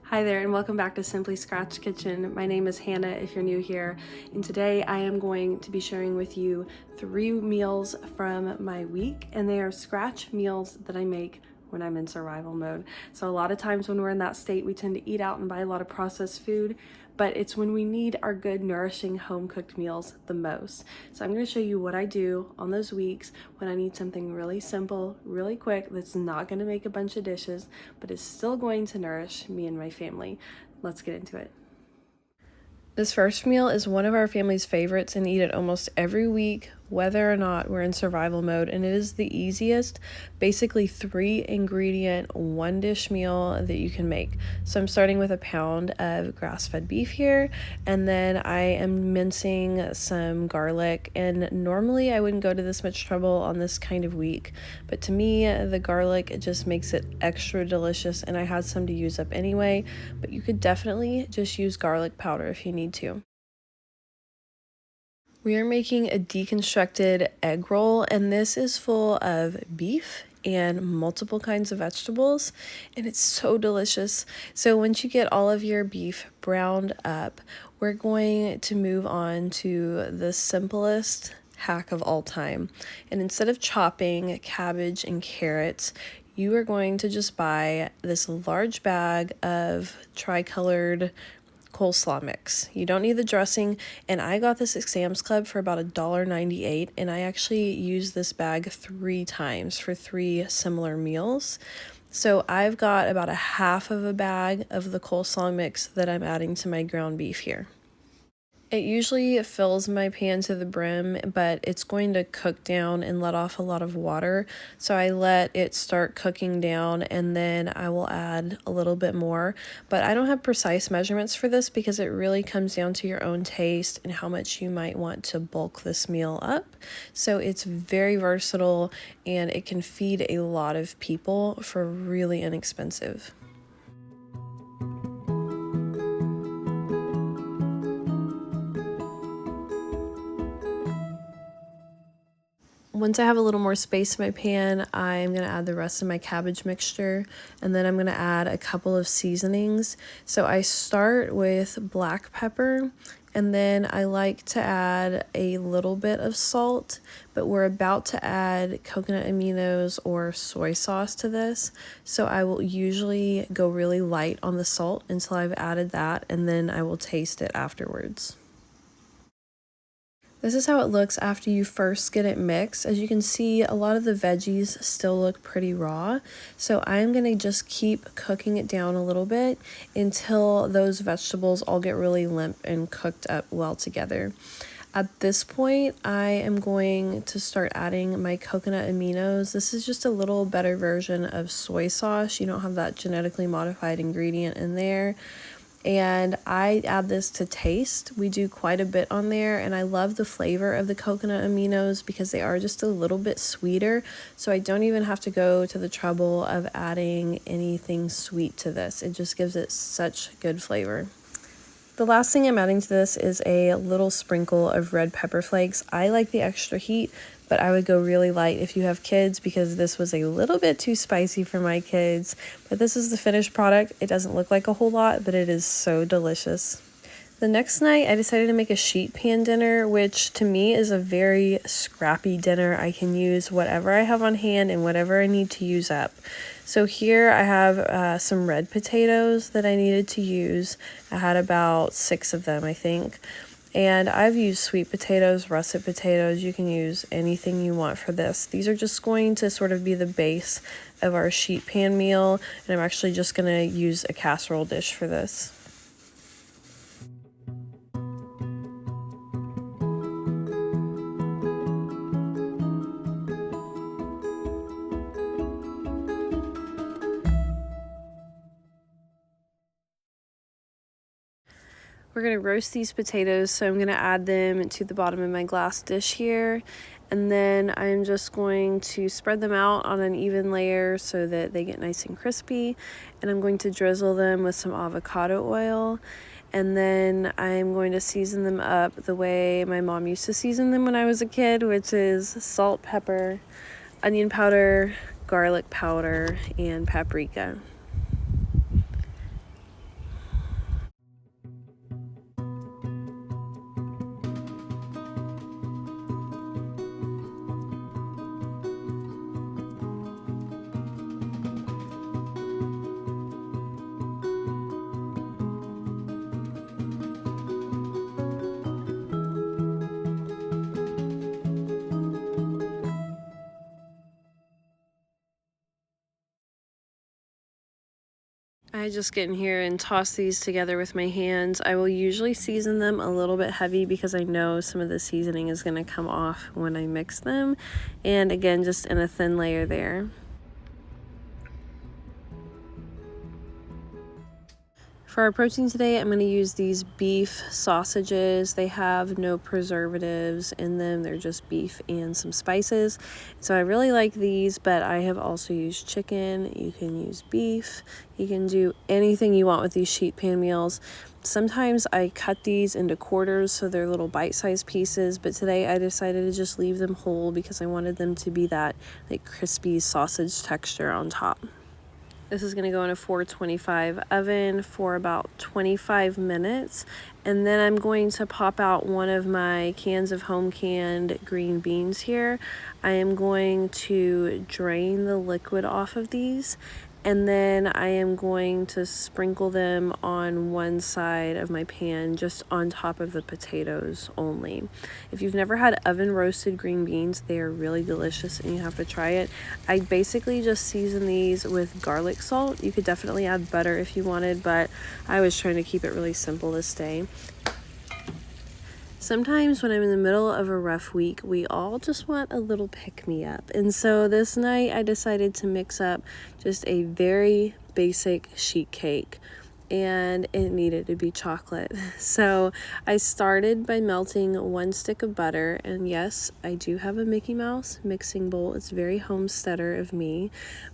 Hi there and welcome back to Simply Scratch Kitchen. My name is Hannah if you're new here, and today I am going to be sharing with you 3 meals from my week, and they are scratch meals that I make when I'm in survival mode. So a lot of times when we're in that state, we tend to eat out and buy a lot of processed food, but it's when we need our good, nourishing, home-cooked meals the most. So I'm going to show you what I do on those weeks when I need something really simple, really quick, that's not going to make a bunch of dishes, but is still going to nourish me and my family. Let's get into it. This first meal is one of our family's favorites and eat it almost every week, whether or not we're in survival mode, and it is the easiest, basically 3 ingredient, 1 dish meal that you can make. So I'm starting with a pound of grass-fed beef here, and then I am mincing some garlic, and normally I wouldn't go to this much trouble on this kind of week, but to me the garlic just makes it extra delicious, and I had some to use up anyway, but you could definitely just use garlic powder if you need to. We are making a deconstructed egg roll, and this is full of beef and multiple kinds of vegetables, and it's so delicious. So once you get all of your beef browned up, we're going to move on to the simplest hack of all time. And instead of chopping cabbage and carrots, you are going to just buy this large bag of tricolored coleslaw mix. You don't need the dressing, and I got this at Sam's Club for about $1.98, and I actually used this bag 3 times for 3 similar meals. So I've got about a half of a bag of the coleslaw mix that I'm adding to my ground beef here. It usually fills my pan to the brim, but it's going to cook down and let off a lot of water. So I let it start cooking down, and then I will add a little bit more. But I don't have precise measurements for this because it really comes down to your own taste and how much you might want to bulk this meal up. So it's very versatile, and it can feed a lot of people for really inexpensive. Once I have a little more space in my pan, I'm going to add the rest of my cabbage mixture, and then I'm going to add a couple of seasonings. So I start with black pepper, and then I like to add a little bit of salt, but we're about to add coconut aminos or soy sauce to this. So I will usually go really light on the salt until I've added that, and then I will taste it afterwards. This is how it looks after you first get it mixed. As you can see, a lot of the veggies still look pretty raw. So I'm going to just keep cooking it down a little bit until those vegetables all get really limp and cooked up well together. At this point, I am going to start adding my coconut aminos. This is just a little better version of soy sauce. You don't have that genetically modified ingredient in there. And I add this to taste. We do quite a bit on there, and I love the flavor of the coconut aminos because they are just a little bit sweeter, so I don't even have to go to the trouble of adding anything sweet to this. It just gives it such good flavor. The last thing I'm adding to this is a little sprinkle of red pepper flakes. I like the extra heat, but I would go really light if you have kids because this was a little bit too spicy for my kids. But this is the finished product. It doesn't look like a whole lot, but it is so delicious. The next night, I decided to make a sheet pan dinner, which to me is a very scrappy dinner. I can use whatever I have on hand and whatever I need to use up. So here I have some red potatoes that I needed to use. I had about 6 of them, I think. And I've used sweet potatoes, russet potatoes. You can use anything you want for this. These are just going to sort of be the base of our sheet pan meal, and I'm actually just going to use a casserole dish for this. We're going to roast these potatoes, so I'm going to add them to the bottom of my glass dish here, and then I'm just going to spread them out on an even layer so that they get nice and crispy, and I'm going to drizzle them with some avocado oil, and then I'm going to season them up the way my mom used to season them when I was a kid, which is salt, pepper, onion powder, garlic powder, and paprika. I just get in here and toss these together with my hands. I will usually season them a little bit heavy because I know some of the seasoning is going to come off when I mix them. And again, just in a thin layer there. For our protein today, I'm going to use these beef sausages. They have no preservatives in them. They're just beef and some spices. So I really like these, but I have also used chicken. You can use beef. You can do anything you want with these sheet pan meals. Sometimes I cut these into quarters so they're little bite-sized pieces, but today I decided to just leave them whole because I wanted them to be that like crispy sausage texture on top. This is going to go in a 425 oven for about 25 minutes. And then I'm going to pop out one of my cans of home canned green beans here. I am going to drain the liquid off of these. And then I am going to sprinkle them on one side of my pan, just on top of the potatoes only. If you've never had oven roasted green beans, they are really delicious and you have to try it. I basically just season these with garlic salt. You could definitely add butter if you wanted, but I was trying to keep it really simple this day. Sometimes when I'm in the middle of a rough week, we all just want a little pick-me-up. And so this night I decided to mix up just a very basic sheet cake. And it needed to be chocolate. So I started by melting 1 stick of butter, and yes, I do have a Mickey Mouse mixing bowl. It's very homesteader of me.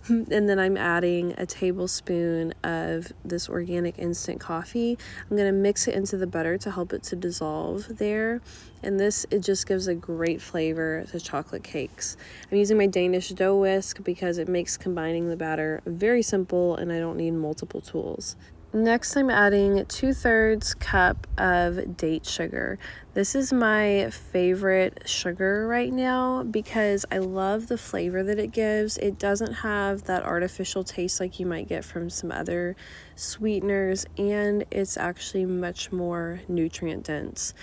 And then I'm adding a tablespoon of this organic instant coffee. I'm gonna mix it into the butter to help it to dissolve there. And it just gives a great flavor to chocolate cakes. I'm using my Danish dough whisk because it makes combining the batter very simple and I don't need multiple tools. Next, I'm adding 2/3 cup of date sugar. This is my favorite sugar right now because I love the flavor that it gives. It doesn't have that artificial taste like you might get from some other sweeteners, and it's actually much more nutrient dense.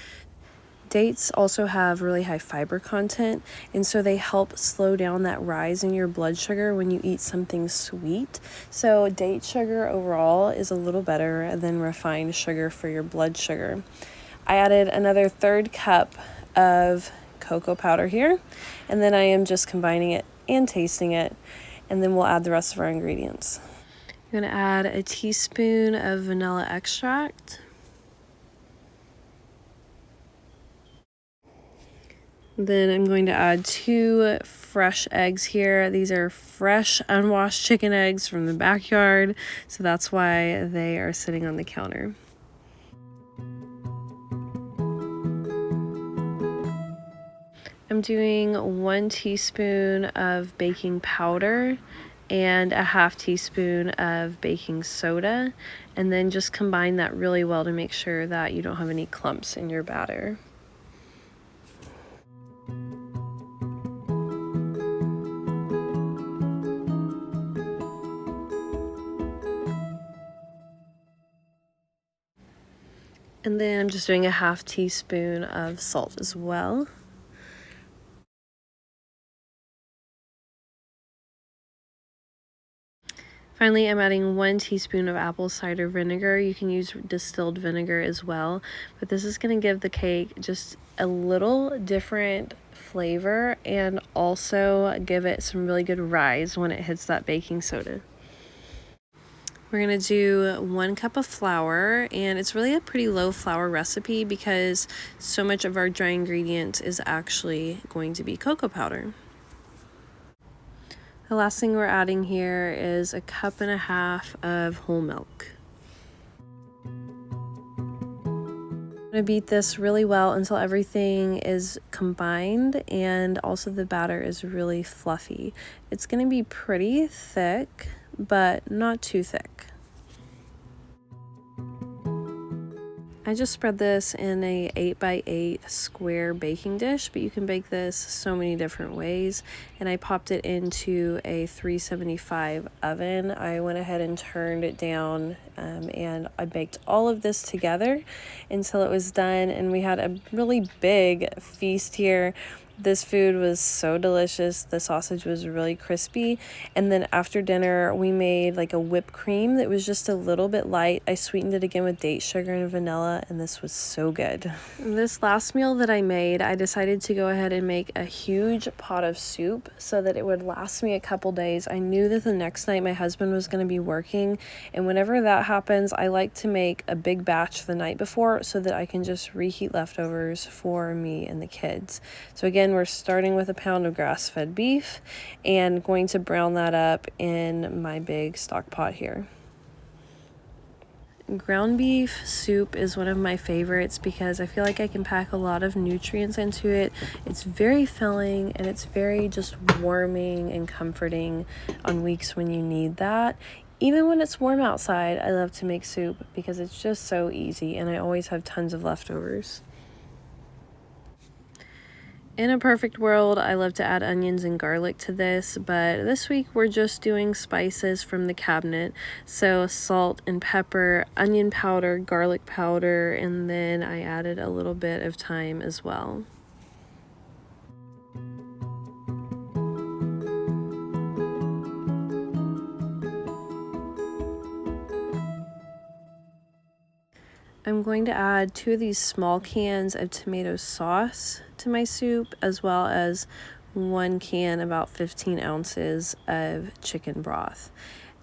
Dates also have really high fiber content, and so they help slow down that rise in your blood sugar when you eat something sweet. So date sugar overall is a little better than refined sugar for your blood sugar. I added another 1/3 cup of cocoa powder here, and then I am just combining it and tasting it, and then we'll add the rest of our ingredients. I'm going to add a teaspoon of vanilla extract. Then I'm going to add 2 fresh eggs here. These are fresh, unwashed chicken eggs from the backyard, so that's why they are sitting on the counter. I'm doing 1 teaspoon of baking powder and a 1/2 teaspoon of baking soda, and then just combine that really well to make sure that you don't have any clumps in your batter. And then I'm just doing a 1/2 teaspoon of salt as well. Finally, I'm adding 1 teaspoon of apple cider vinegar. You can use distilled vinegar as well, but this is going to give the cake just a little different flavor and also give it some really good rise when it hits that baking soda. We're going to do 1 cup of flour, and it's really a pretty low flour recipe because so much of our dry ingredient is actually going to be cocoa powder. The last thing we're adding here is 1.5 cups of whole milk. I'm going to beat this really well until everything is combined and also the batter is really fluffy. It's going to be pretty thick, but not too thick. I just spread this in a 8x8 square baking dish, but you can bake this so many different ways. And I popped it into a 375 oven. I went ahead and turned it down and I baked all of this together until it was done. And we had a really big feast here. This food was so delicious. The sausage was really crispy. And then after dinner, we made like a whipped cream that was just a little bit light. I sweetened it again with date sugar and vanilla, and this was so good. This last meal that I made, I decided to go ahead and make a huge pot of soup so that it would last me a couple days. I knew that the next night my husband was going to be working, and whenever that happens, I like to make a big batch the night before so that I can just reheat leftovers for me and the kids. So again, we're starting with a pound of grass-fed beef and going to brown that up in my big stock pot here. Ground beef soup is one of my favorites because I feel like I can pack a lot of nutrients into it. It's very filling and it's very just warming and comforting on weeks when you need that. Even when it's warm outside, I love to make soup because it's just so easy and I always have tons of leftovers. In a perfect world, I love to add onions and garlic to this, but this week we're just doing spices from the cabinet. So salt and pepper, onion powder, garlic powder, and then I added a little bit of thyme as well. I'm going to add 2 of these small cans of tomato sauce to my soup, as well as 1 can, about 15 ounces of chicken broth.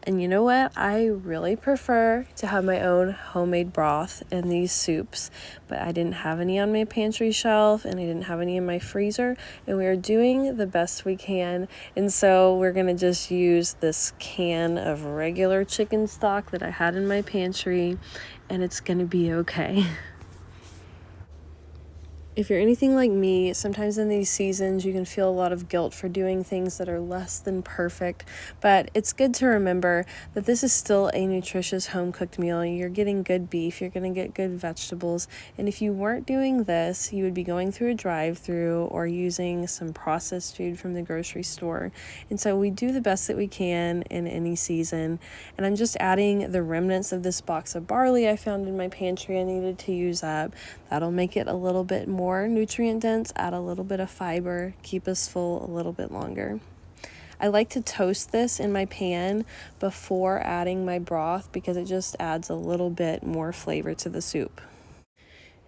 And you know what? I really prefer to have my own homemade broth in these soups, but I didn't have any on my pantry shelf and I didn't have any in my freezer, and we are doing the best we can. And so we're gonna just use this can of regular chicken stock that I had in my pantry, and it's gonna be okay. If you're anything like me, sometimes in these seasons you can feel a lot of guilt for doing things that are less than perfect, but it's good to remember that this is still a nutritious home-cooked meal. You're getting good beef, you're going to get good vegetables, and if you weren't doing this, you would be going through a drive-through or using some processed food from the grocery store. And so we do the best that we can in any season, and I'm just adding the remnants of this box of barley I found in my pantry I needed to use up. That'll make it a little bit more nutrient dense, add a little bit of fiber, keep us full a little bit longer. I like to toast this in my pan before adding my broth because it just adds a little bit more flavor to the soup.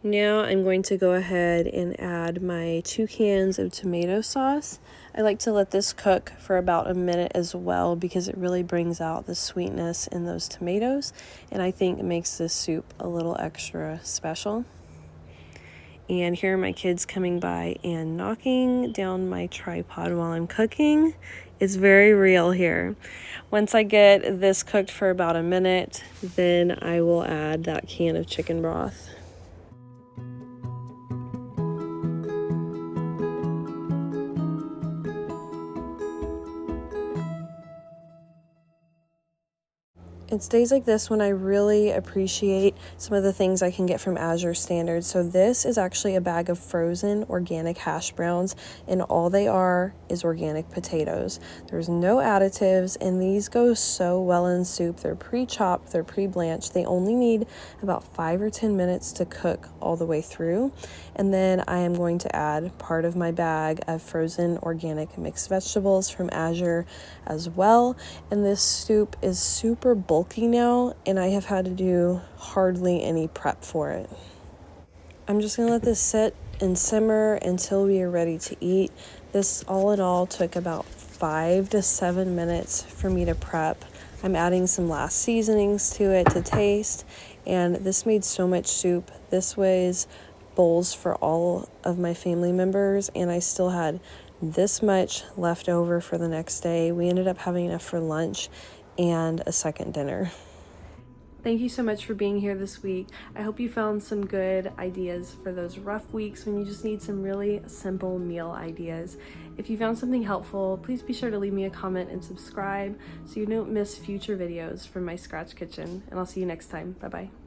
Now I'm going to go ahead and add my 2 cans of tomato sauce. I like to let this cook for about a minute as well because it really brings out the sweetness in those tomatoes, and I think it makes this soup a little extra special. And here are my kids coming by and knocking down my tripod while I'm cooking. It's very real here. Once I get this cooked for about a minute, then I will add that can of chicken broth. It's days like this when I really appreciate some of the things I can get from Azure Standard. So this is actually a bag of frozen organic hash browns, and all they are is organic potatoes. There's no additives, and these go so well in soup. They're pre-chopped, they're pre-blanched. They only need about 5 or 10 minutes to cook all the way through. And then I am going to add part of my bag of frozen organic mixed vegetables from Azure as well. And this soup is super bulky now, and I have had to do hardly any prep for it. I'm just gonna let this sit and simmer until we are ready to eat. This all in all took about 5 to 7 minutes for me to prep. I'm adding some last seasonings to it to taste, and this made so much soup. This was bowls for all of my family members, and I still had this much left over for the next day. We ended up having enough for lunch and a second dinner. Thank you so much for being here this week. I hope you found some good ideas for those rough weeks when you just need some really simple meal ideas. If you found something helpful, please be sure to leave me a comment and subscribe so you don't miss future videos from my Scratch Kitchen, and I'll see you next time. Bye-bye.